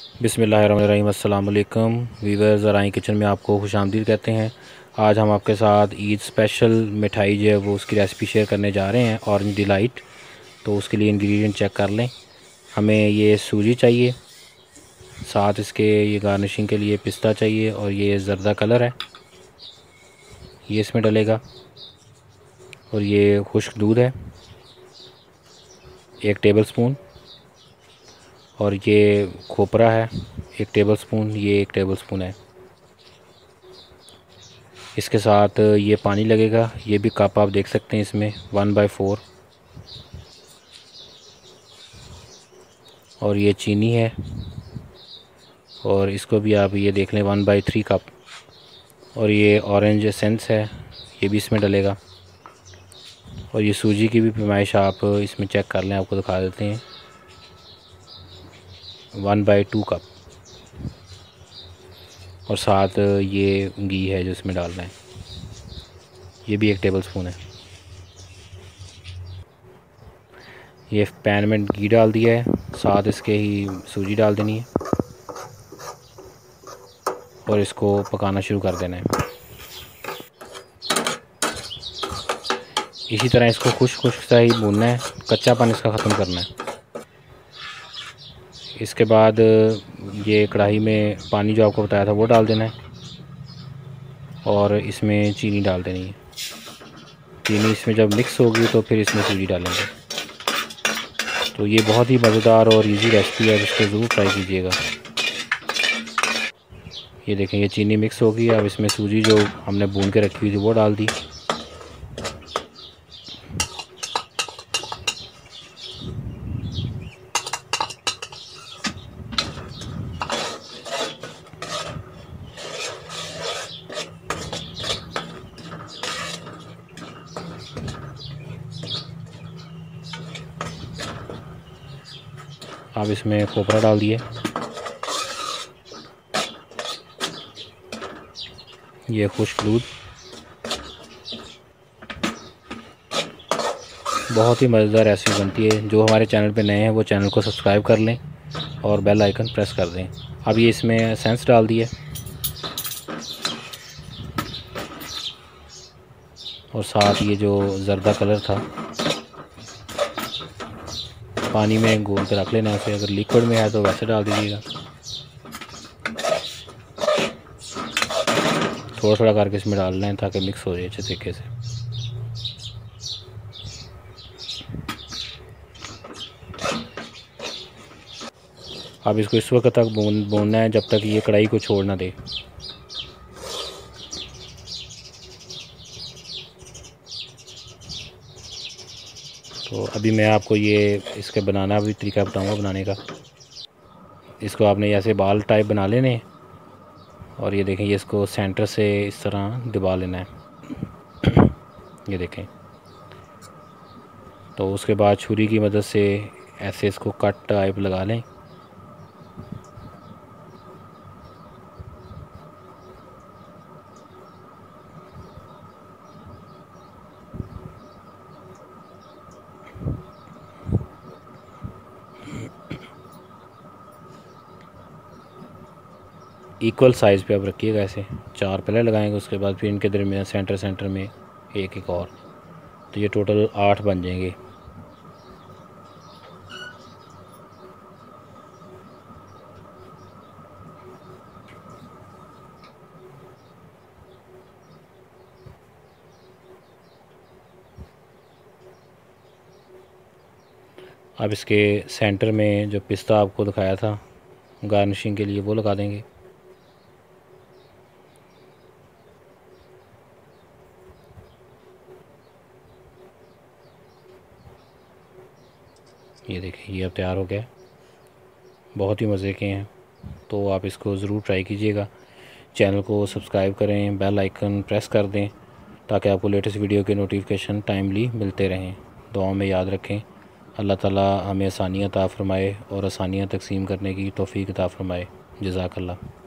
बिस्मिल्लाहिर्रहमानिर्रहीम। अस्सलाम वालेकुम वीवर्स, ज़राई किचन में आपको खुशामदीद कहते हैं। आज हम आपके साथ ईद स्पेशल मिठाई जो है वो उसकी रेसिपी शेयर करने जा रहे हैं, ऑरेंज डिलाइट। तो उसके लिए इंग्रेडिएंट चेक कर लें। हमें ये सूजी चाहिए, साथ इसके ये गार्निशिंग के लिए पिस्ता चाहिए, और ये ज़र्दा कलर है, ये इसमें डलेगा। और ये खुश्क दूध है 1 टेबल स्पून, और ये खोपरा है 1 टेबल स्पून, ये 1 टेबल स्पून है। इसके साथ ये पानी लगेगा, ये भी कप आप देख सकते हैं इसमें 1/4। और ये चीनी है, और इसको भी आप ये देख लें 1/3 कप। और ये ऑरेंज एसेंस है, ये भी इसमें डलेगा। और ये सूजी की भी पैमाइश आप इसमें चेक कर लें, आपको दिखा देते हैं 1/2 कप। और साथ ये घी है जो इसमें डालना है, ये भी 1 टेबल स्पून है। ये पैन में घी डाल दिया है, साथ इसके ही सूजी डाल देनी है, और इसको पकाना शुरू कर देना है। इसी तरह इसको खुश्क सा ही भूनना है, कच्चापन इसका ख़त्म करना है। इसके बाद ये कढ़ाई में पानी जो आपको बताया था वो डाल देना है, और इसमें चीनी डाल देनी है। चीनी इसमें जब मिक्स होगी तो फिर इसमें सूजी डालेंगे। तो ये बहुत ही मज़ेदार और इजी रेसिपी है, इसको ज़रूर ट्राई कीजिएगा। ये देखें, ये चीनी मिक्स होगी। अब इसमें सूजी जो हमने भून के रखी हुई थी वो डाल दी। अब इसमें खोपरा डाल दिए, ये खुश्क दूध। बहुत ही मज़ेदार रेसिपी बनती है। जो हमारे चैनल पे नए हैं वो चैनल को सब्सक्राइब कर लें और बेल आइकन प्रेस कर दें। अब ये इसमें एसेंस डाल दिए, और साथ ये जो ज़र्दा कलर था पानी में घोल के रख लेना उसे। अगर लिक्विड में है तो वैसे डाल दीजिएगा, थोड़ा थोड़ा करके इसमें डालना है ताकि मिक्स हो जाए अच्छे तरीके से। अब इसको इस वक्त तक भूनना है जब तक ये कढ़ाई को छोड़ ना दे। तो अभी मैं आपको ये इसके बनाना भी तरीका बताऊंगा बनाने का। इसको आपने ऐसे बाल टाइप बना लेने, और ये देखें, ये इसको सेंटर से इस तरह दबा लेना है। ये देखें। तो उसके बाद छुरी की मदद से ऐसे इसको कट टाइप लगा लें। इक्वल साइज़ पे आप रखिएगा, ऐसे 4 पहले लगाएंगे, उसके बाद फिर इनके दरमियान सेंटर में एक एक और। तो ये टोटल 8 बन जाएंगे। अब इसके सेंटर में जो पिस्ता आपको दिखाया था गार्निशिंग के लिए वो लगा देंगे। ये देखिए, ये अब तैयार हो गया। बहुत ही मज़े के हैं, तो आप इसको ज़रूर ट्राई कीजिएगा। चैनल को सब्सक्राइब करें, बेल आइकन प्रेस कर दें ताकि आपको लेटेस्ट वीडियो के नोटिफिकेशन टाइमली मिलते रहें। दुआओं में याद रखें। अल्लाह ताला हमें आसानियाँ अता फ़रमाए और आसानियाँ तक़सीम करने की तौफ़ीक अता फ़रमाए। जज़ाकल्लाह।